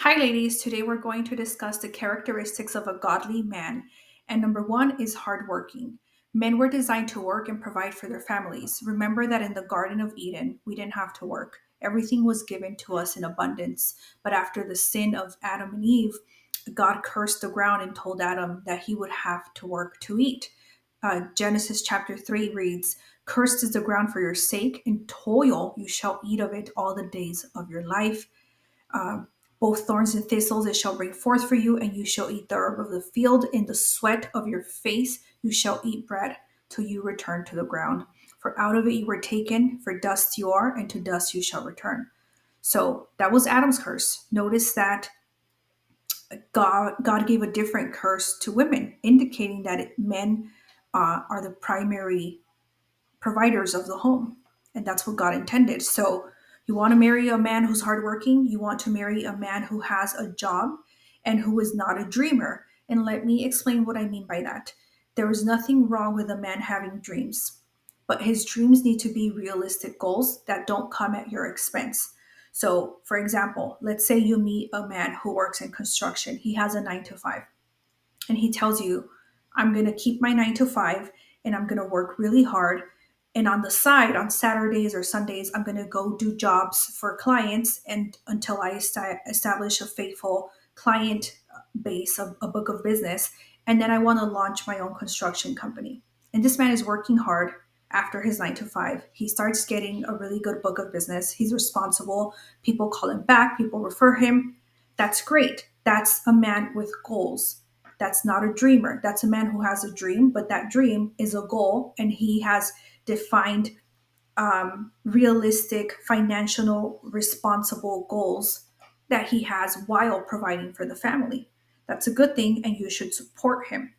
Hi, ladies. Today we're going to discuss the characteristics of a godly man. And number one is hardworking. Men were designed to work and provide for their families. Remember that in the Garden of Eden, we didn't have to work. Everything was given to us in abundance. But after the sin of Adam and Eve, God cursed the ground and told Adam that he would have to work to eat. Genesis chapter 3 reads, "Cursed is the ground for your sake, and toil you shall eat of it all the days of your life. Uh, Both thorns and thistles it shall bring forth for you, and you shall eat the herb of the field. In the sweat of your face you shall eat bread till you return to the ground. For out of it you were taken, for dust you are, and to dust you shall return." So that was Adam's curse. Notice that God gave a different curse to women, indicating that men are the primary providers of the home. And that's what God intended. So you want to marry a man who's hardworking, you want to marry a man who has a job and who is not a dreamer. And let me explain what I mean by that. There is nothing wrong with a man having dreams, but his dreams need to be realistic goals that don't come at your expense. So, for example, let's say you meet a man who works in construction. He has a 9 to 5 and he tells you, "I'm going to keep my 9 to 5 and I'm going to work really hard. And on the side, on Saturdays or Sundays, I'm going to go do jobs for clients and until I establish a faithful client base, a book of business. And then I want to launch my own construction company." And this man is working hard after his 9 to 5. He starts getting a really good book of business. He's responsible. People call him back, people refer him. That's great. That's a man with goals. That's not a dreamer. That's a man who has a dream, but that dream is a goal, and he has defined realistic, financial, responsible goals that he has while providing for the family. That's a good thing, and you should support him.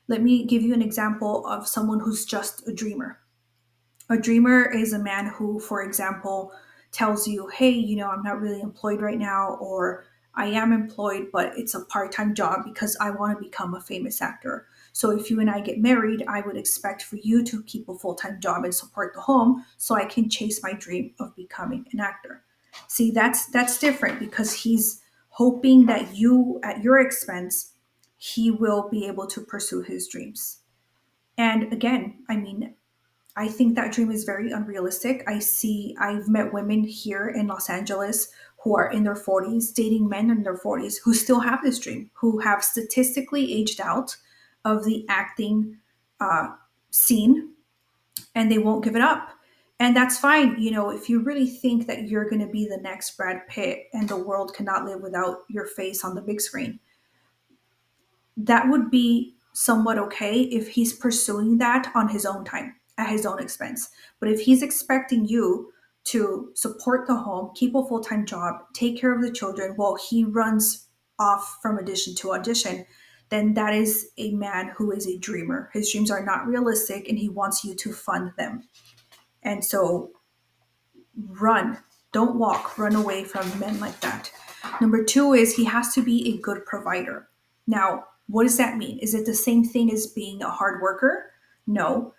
Let me give you an example of someone who's just a dreamer. A dreamer is a man who, for example, tells you, "Hey, I'm not really employed right now," or "I am employed, but it's a part time job because I want to become a famous actor. So if you and I get married, I would expect for you to keep a full time job and support the home so I can chase my dream of becoming an actor." See, that's different because he's hoping that you, at your expense, he will be able to pursue his dreams. And again, I mean, I think that dream is very unrealistic. I've met women here in Los Angeles who are in their 40s, dating men in their 40s, who still have this dream, who have statistically aged out of the acting uh, scene, and they won't give it up. And that's fine. If you really think that you're going to be the next Brad Pitt and the world cannot live without your face on the big screen, that would be somewhat okay if he's pursuing that on his own time, at his own expense. But if he's expecting you to support the home, keep a full time job, take care of the children while he runs off from audition to audition, then that is a man who is a dreamer. His dreams are not realistic and he wants you to fund them. And so run, don't walk, run away from men like that. Number two is he has to be a good provider. Now, what does that mean? Is it the same thing as being a hard worker? No.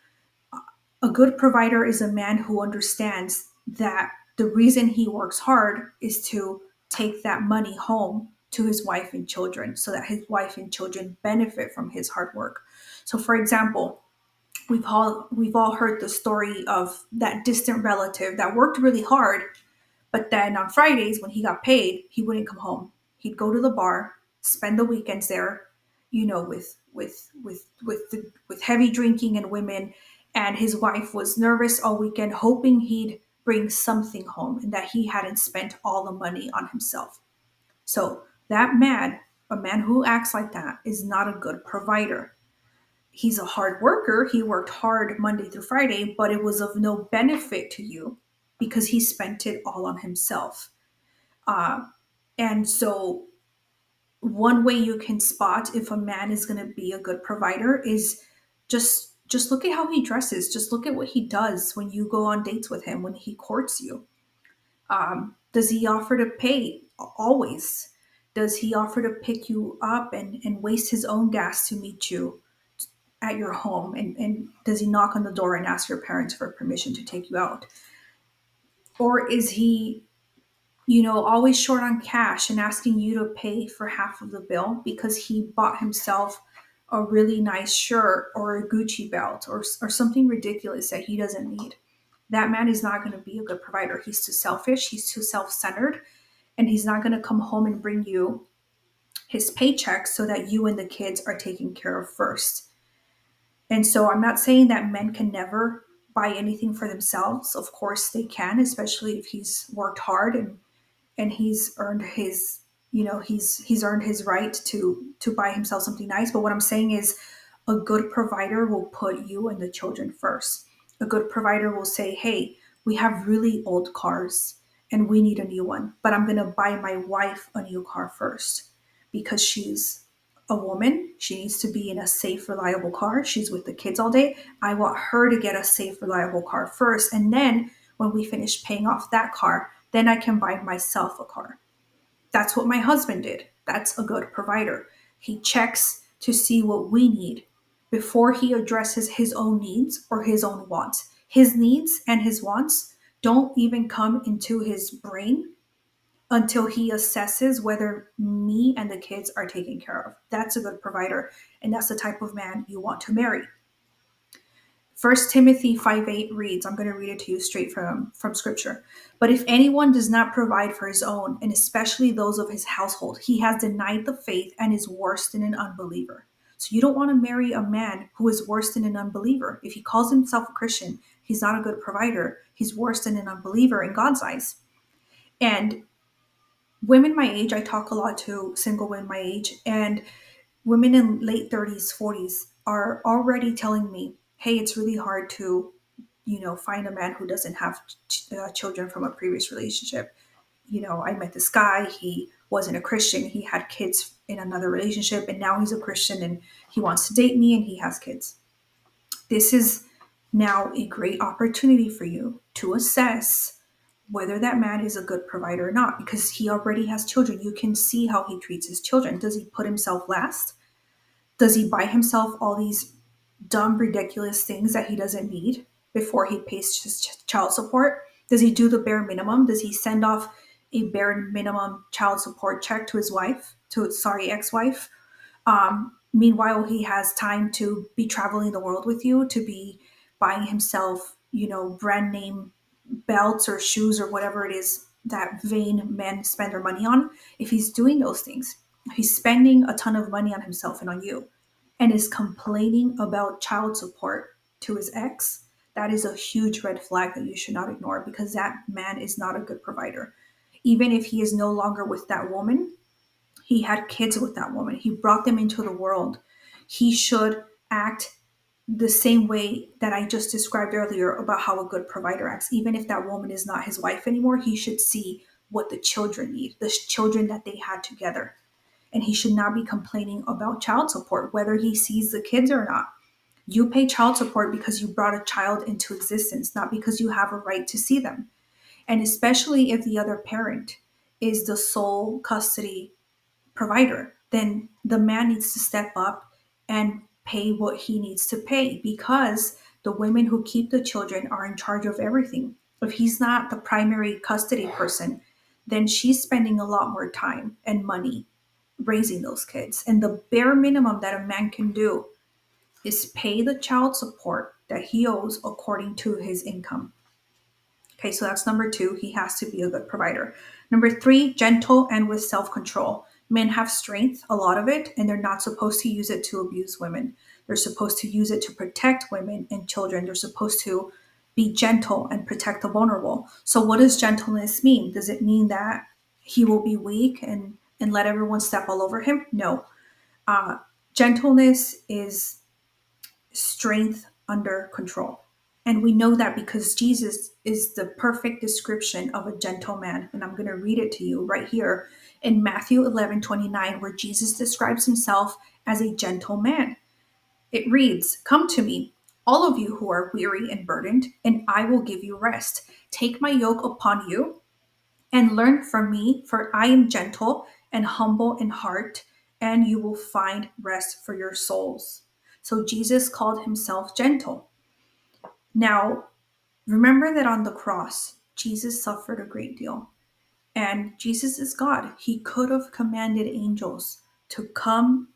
A good provider is a man who understands that the reason he works hard is to take that money home to his wife and children so that his wife and children benefit from his hard work. So, for example, we've all heard the story of that distant relative that worked really hard, but then on Fridays when he got paid, he wouldn't come home. He'd go to the bar, spend the weekends there, with heavy drinking and women, and his wife was nervous all weekend, hoping he'd bring something home and that he hadn't spent all the money on himself. So that man, a man who acts like that, is not a good provider. He's a hard worker. He worked hard Monday through Friday, but it was of no benefit to you because he spent it all on himself. Uh, and so, one way you can spot if a man is going to be a good provider is just look at how he dresses. Just look at what he does when you go on dates with him, when he courts you. Does he offer to pay always? Does he offer to pick you up and waste his own gas to meet you at your home? And does he knock on the door and ask your parents for permission to take you out? Or is he always short on cash and asking you to pay for half of the bill because he bought himself a really nice shirt or a Gucci belt or something ridiculous that he doesn't need. That man is not going to be a good provider. He's too selfish, he's too self centered, and he's not going to come home and bring you his paycheck so that you and the kids are taken care of first. And so I'm not saying that men can never buy anything for themselves. Of course they can, especially if he's worked hard and he's earned his he's earned his right to buy himself something nice. But what I'm saying is a good provider will put you and the children first. A good provider will say, hey, we have really old cars and we need a new one, but I'm going to buy my wife a new car first because she's a woman. She needs to be in a safe, reliable car. She's with the kids all day. I want her to get a safe, reliable car first. And then when we finish paying off that car, then I can buy myself a car. That's what my husband did. That's a good provider. He checks to see what we need before he addresses his own needs or his own wants. His needs and his wants don't even come into his brain until he assesses whether me and the kids are taken care of. That's a good provider, and that's the type of man you want to marry. First Timothy 5:8 reads, I'm going to read it to you straight from scripture. But if anyone does not provide for his own, and especially those of his household, he has denied the faith and is worse than an unbeliever. So you don't want to marry a man who is worse than an unbeliever. If he calls himself a Christian, he's not a good provider. He's worse than an unbeliever in God's eyes. And women my age, I talk a lot to single women my age, and women in late 30s, 40s are already telling me, hey, it's really hard to, find a man who doesn't have children from a previous relationship. I met this guy, he wasn't a Christian, he had kids in another relationship, and now he's a Christian and he wants to date me and he has kids. This is now a great opportunity for you to assess whether that man is a good provider or not because he already has children. You can see how he treats his children. Does he put himself last? Does he buy himself all these dumb, ridiculous things that he doesn't need before he pays his child support? Does he do the bare minimum? Does he send off a bare minimum child support check to his wife, ex-wife? Meanwhile, he has time to be traveling the world with you, to be buying himself, brand name belts or shoes or whatever it is that vain men spend their money on. If he's doing those things, if he's spending a ton of money on himself and on you, and is complaining about child support to his ex, that is a huge red flag that you should not ignore because that man is not a good provider. Even if he is no longer with that woman, he had kids with that woman. He brought them into the world. He should act the same way that I just described earlier about how a good provider acts. Even if that woman is not his wife anymore, he should see what the children need, the children that they had together. And he should not be complaining about child support, whether he sees the kids or not. You pay child support because you brought a child into existence, not because you have a right to see them. And especially if the other parent is the sole custody provider, then the man needs to step up and pay what he needs to pay because the women who keep the children are in charge of everything. If he's not the primary custody person, then she's spending a lot more time and money raising those kids. And the bare minimum that a man can do is pay the child support that he owes according to his income. Okay, so that's number two. He has to be a good provider. Number three, gentle and with self control. Men have strength, a lot of it, and they're not supposed to use it to abuse women. They're supposed to use it to protect women and children. They're supposed to be gentle and protect the vulnerable. So, what does gentleness mean? Does it mean that he will be weak and let everyone step all over him? No. Uh, Gentleness is strength under control. And we know that because Jesus is the perfect description of a gentle man. And I'm going to read it to you right here in Matthew 11:29, where Jesus describes himself as a gentle man. It reads, come to me, all of you who are weary and burdened, and I will give you rest. Take my yoke upon you and learn from me, for I am gentle and humble in heart, and you will find rest for your souls. So Jesus called himself gentle. Now, remember that on the cross, Jesus suffered a great deal. And Jesus is God. He could have commanded angels to come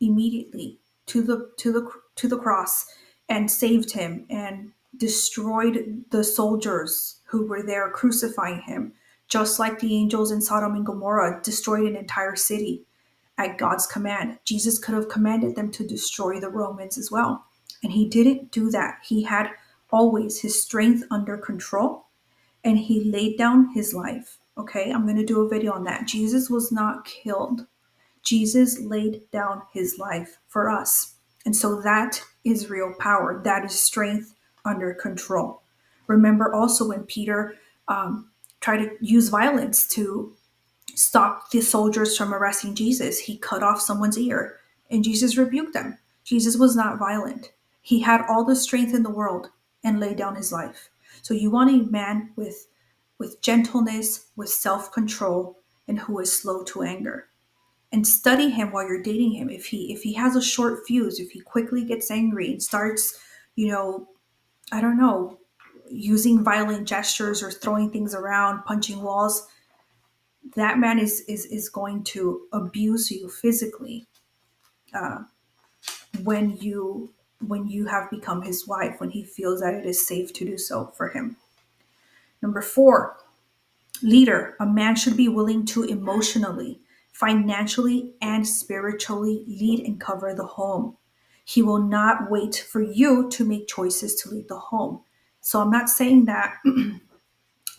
immediately to the cross and saved him and destroyed the soldiers who were there crucifying him, just like the angels in Sodom and Gomorrah destroyed an entire city at God's command. Jesus could have commanded them to destroy the Romans as well. And he didn't do that. He had always his strength under control, and he laid down his life. Okay, I'm going to do a video on that. Jesus was not killed. Jesus laid down his life for us. And so that is real power. That is strength under control. Remember also when Peter tried to use violence to stop the soldiers from arresting Jesus, he cut off someone's ear and Jesus rebuked them. Jesus was not violent. He had all the strength in the world and laid down his life. So you want a man with gentleness, with self-control, and who is slow to anger. And study him while you're dating him. If he has a short fuse, if he quickly gets angry and starts, you know, I don't know, using violent gestures or throwing things around, punching walls, that man is going to abuse you physically uh, when you have become his wife, when he feels that it is safe to do so for him. Number 4, leader. A man should be willing to emotionally, financially, and spiritually lead and cover the home. He will not wait for you to make choices to lead the home. So I'm not saying that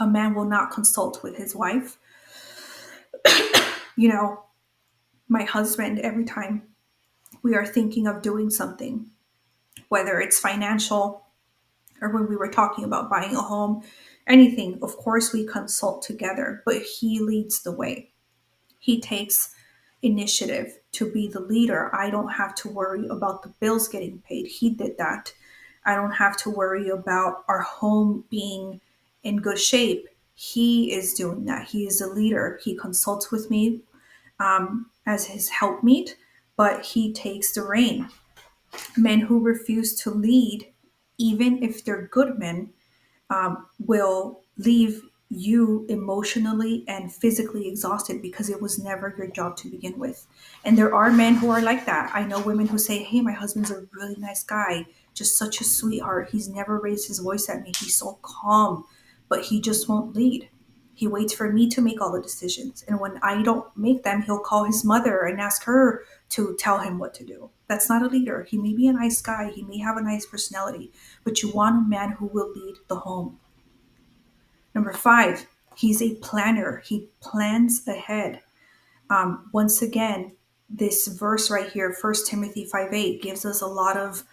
a man will not consult with his wife. You know, my husband, every time we are thinking of doing something, whether it's financial or when we were talking about buying a home, anything, of course, we consult together, but he leads the way. He takes initiative to be the leader. I don't have to worry about the bills getting paid. He did that. I don't have to worry about our home being in good shape. He is doing that. He is a leader. He consults with me as his helpmeet, but he takes the reign. Men who refuse to lead, even if they're good men, will leave you emotionally and physically exhausted because it was never your job to begin with. And there are men who are like that. I know women who say, hey, my husband's a really nice guy, just such a sweetheart. He's never raised his voice at me. He's so calm, but he just won't lead. He waits for me to make all the decisions. And when I don't make them, he'll call his mother and ask her to tell him what to do. That's not a leader. He may be a nice guy. He may have a nice personality, but you want a man who will lead the home. Number 5, he's a planner. He plans ahead. Once again, this verse right here, 1 Timothy 5:8, gives us a lot of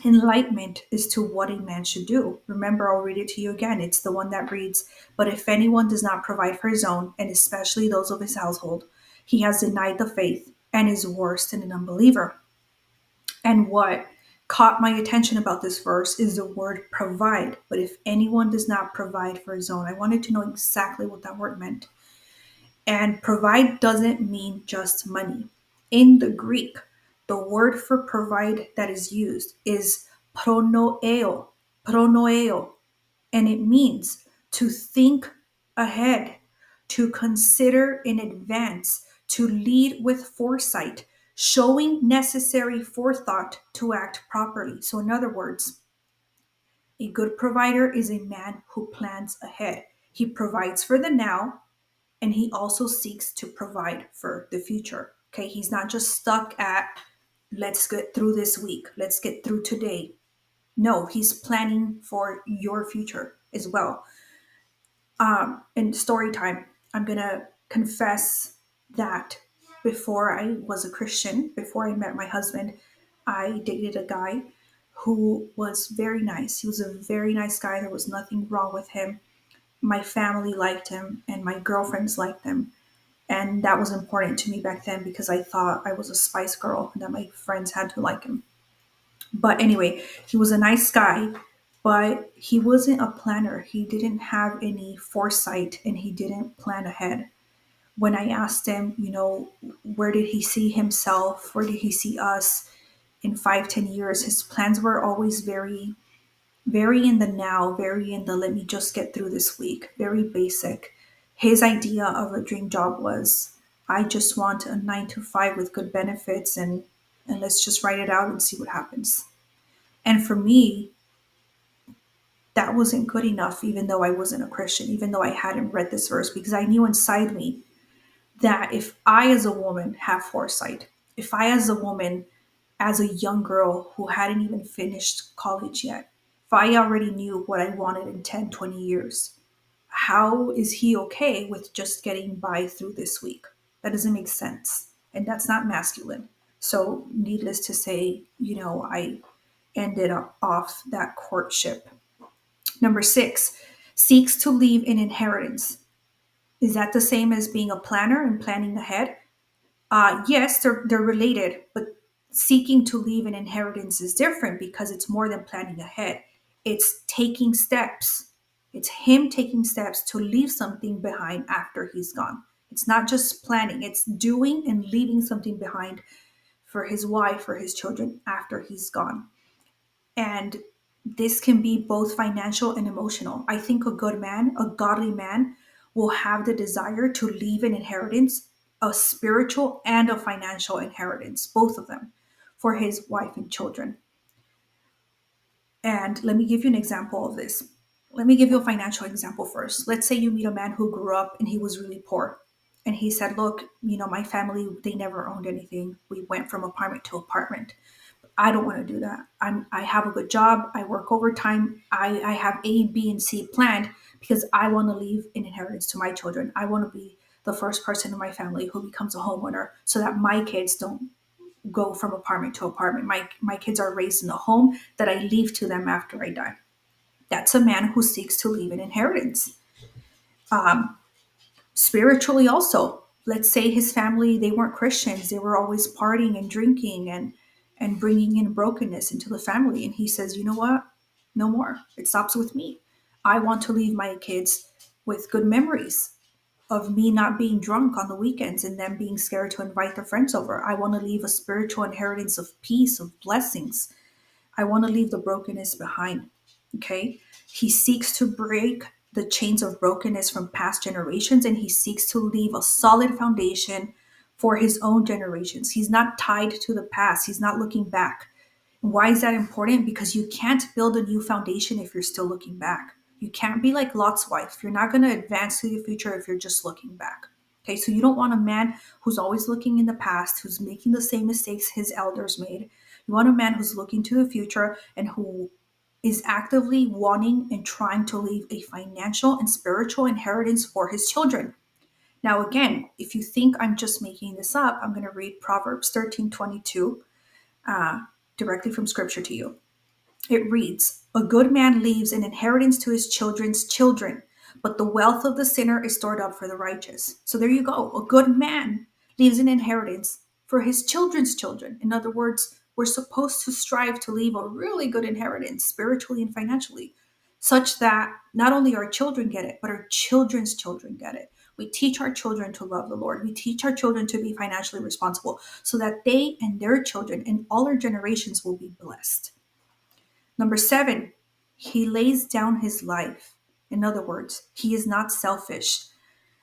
enlightenment as to what a man should do. Remember, I'll read it to you again. It's the one that reads, but if anyone does not provide for his own, and especially those of his household, he has denied the faith and is worse than an unbeliever. And what caught my attention about this verse is the word provide. But if anyone does not provide for his own, I wanted to know exactly what that word meant. And provide doesn't mean just money. In the Greek, the word for provide that is used is pronoeo, pronoeo, and it means to think ahead, to consider in advance, to lead with foresight, showing necessary forethought to act properly. So, in other words, a good provider is a man who plans ahead. He provides for the now, and he also seeks to provide for the future. Okay, he's not just stuck at let's get through this week, let's get through today. No, he's planning for your future as well. In story time, I'm gonna confess that before I was a Christian, before I met my husband, I dated a guy who was very nice. He was a very nice guy. There was nothing wrong with him. My family liked him, and my girlfriends liked him. And that was important to me back then because I thought I was a Spice Girl and that my friends had to like him. But anyway, he was a nice guy, but he wasn't a planner. He didn't have any foresight and he didn't plan ahead. When I asked him, where did he see himself? Where did he see us in 5, 10 years? His plans were always very, very in the now, very in the let me just get through this week, very basic. His idea of a dream job was, I just want a 9 to 5 with good benefits, and let's just write it out and see what happens. And for me, that wasn't good enough, even though I wasn't a Christian, even though I hadn't read this verse, because I knew inside me that if I, as a woman, have foresight, if I, as a woman, as a young girl who hadn't even finished college yet, if I already knew what I wanted in 10, 20 years, how is he okay with just getting by through this week? That doesn't make sense. And that's not masculine. So, needless to say, I ended up off that courtship. Number 6, seeks to leave an inheritance. Is that the same as being a planner and planning ahead? Yes, they're related, but seeking to leave an inheritance is different because it's more than planning ahead. It's taking steps. It's him taking steps to leave something behind after he's gone. It's not just planning, it's doing and leaving something behind for his wife, for his children after he's gone. And this can be both financial and emotional. I think a good man, a godly man, will have the desire to leave an inheritance, a spiritual and a financial inheritance, both of them, for his wife and children. And let me give you an example of this. Let me give you a financial example first. Let's say you meet a man who grew up and he was really poor. And he said, look, my family, they never owned anything. We went from apartment to apartment. I don't want to do that. I have a good job. I work overtime. I have A, B, and C planned because I want to leave an inheritance to my children. I want to be the first person in my family who becomes a homeowner so that my kids don't go from apartment to apartment. My kids are raised in a home that I leave to them after I die. That's a man who seeks to leave an inheritance. Um, Spiritually also, let's say his family, they weren't Christians, they were always partying and drinking and bringing in brokenness into the family, and he says, you know what, no more, it stops with me. I want to leave my kids with good memories of me not being drunk on the weekends and them being scared to invite their friends over. I want to leave a spiritual inheritance of peace, of blessings. I want to leave the brokenness behind. Okay. He seeks to break the chains of brokenness from past generations, and he seeks to leave a solid foundation for his own generations. He's not tied to the past, he's not looking back. Why is that important? Because you can't build a new foundation if you're still looking back. You can't be like Lot's wife. You're not going to advance to the future if you're just looking back. Okay, so you don't want a man who's always looking in the past, who's making the same mistakes his elders made. You want a man who's looking to the future and who is actively wanting and trying to leave a financial and spiritual inheritance for his children. Now, again, if you think I'm just making this up, I'm going to read Proverbs 13:22 uh, directly from scripture to you. It reads, a good man leaves an inheritance to his children's children, but the wealth of the sinner is stored up for the righteous. So there you go. A good man leaves an inheritance for his children's children. In other words, we're supposed to strive to leave a really good inheritance, spiritually and financially, such that not only our children get it, but our children's children get it. We teach our children to love the Lord. We teach our children to be financially responsible so that they and their children and all our generations will be blessed. Number 7, he lays down his life. In other words, he is not selfish.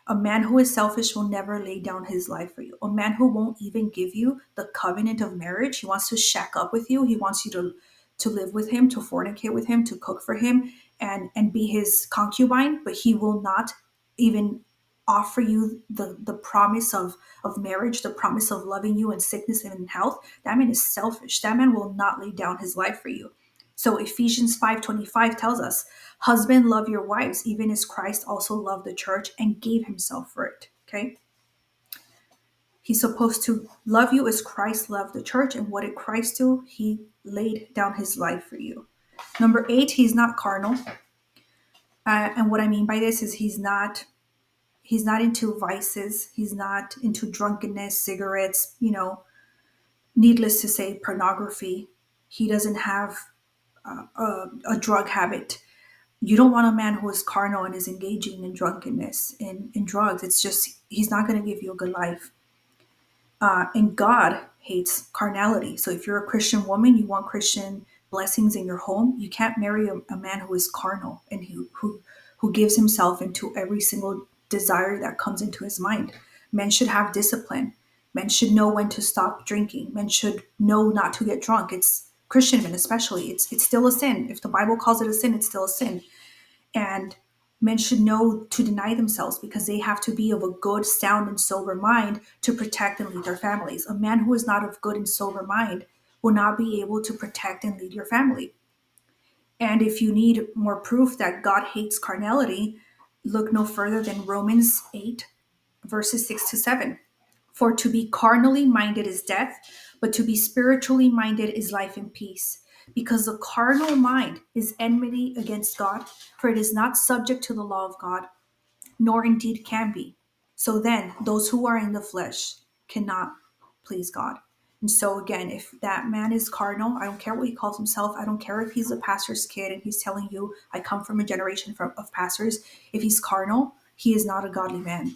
A man who is selfish will never lay down his life for you. A man who won't even give you the covenant of marriage. He wants to shack up with you. He wants you to live with him, to fornicate with him, to cook for him, and be his concubine, but he will not even offer you the promise of marriage, the promise of loving you in sickness and in health. That man is selfish. That man will not lay down his life for you. So Ephesians 5:25 tells us, husband, love your wives, even as Christ also loved the church and gave himself for it. Okay? He's supposed to love you as Christ loved the church. And what did Christ do? He laid down his life for you. Number 8, he's not carnal. And what I mean by this is he's not into vices. He's not into drunkenness, cigarettes, needless to say, pornography. He doesn't have a drug habit. You don't want a man who is carnal and is engaging in drunkenness, in drugs. It's just, he's not going to give you a good life. And God hates carnality. So if you're a Christian woman, you want Christian blessings in your home, you can't marry a man who is carnal and who gives himself into every single desire that comes into his mind. Men should have discipline. Men should know when to stop drinking. Men should know not to get drunk. It's Christian men especially. It's still a sin. If the Bible calls it a sin, it's still a sin. And men should know to deny themselves because they have to be of a good, sound, and sober mind to protect and lead their families. A man who is not of good and sober mind will not be able to protect and lead your family. And if you need more proof that God hates carnality, look no further than Romans 8, verses 6 to 7. For to be carnally minded is death, but to be spiritually minded is life and peace. Because the carnal mind is enmity against God, for it is not subject to the law of God, nor indeed can be. So then, those who are in the flesh cannot please God. And so, again, if that man is carnal, I don't care what he calls himself. I don't care if he's a pastor's kid and he's telling you, I come from a generation of pastors. If he's carnal, he is not a godly man.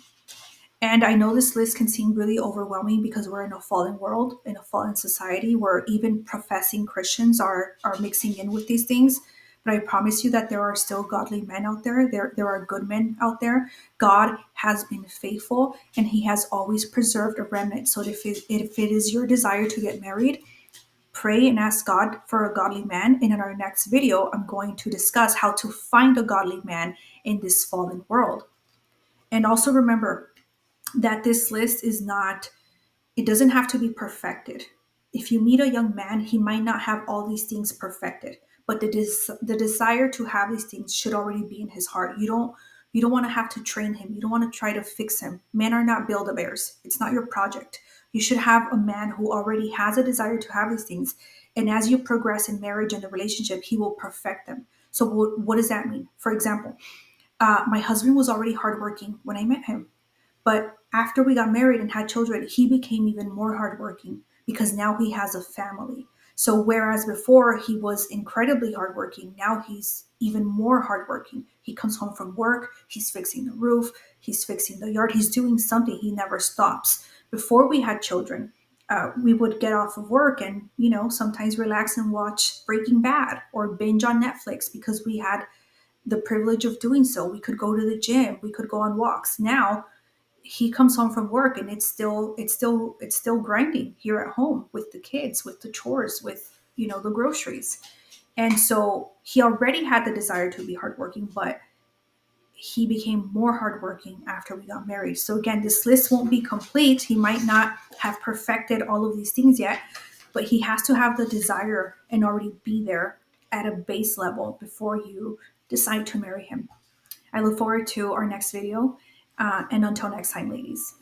And I know this list can seem really overwhelming because we're in a fallen world, in a fallen society where even professing Christians are mixing in with these things. But I promise you that there are still godly men out there. There are good men out there. God has been faithful and he has always preserved a remnant. So if it is your desire to get married, pray and ask God for a godly man. And in our next video, I'm going to discuss how to find a godly man in this fallen world. And also remember, that this list is not, it doesn't have to be perfected. If you meet a young man, he might not have all these things perfected, but the desire to have these things should already be in his heart. You don't want to have to train him. You don't want to try to fix him. Men are not Build-A-Bears. It's not your project. You should have a man who already has a desire to have these things. And as you progress in marriage and the relationship, he will perfect them. So what does that mean? For example, my husband was already hardworking when I met him. But after we got married and had children, he became even more hardworking because now he has a family. So whereas before he was incredibly hardworking, now he's even more hardworking. He comes home from work, he's fixing the roof, he's fixing the yard, he's doing something. He never stops. Before we had children, we would get off of work and sometimes relax and watch Breaking Bad or binge on Netflix because we had the privilege of doing so. We could go to the gym, we could go on walks. Now he comes home from work and it's still grinding here at home with the kids, with the chores, with the groceries. And so he already had the desire to be hardworking, but he became more hardworking after we got married. So again, this list won't be complete. He might not have perfected all of these things yet, but he has to have the desire and already be there at a base level before you decide to marry him. I look forward to our next video. And until next time, ladies.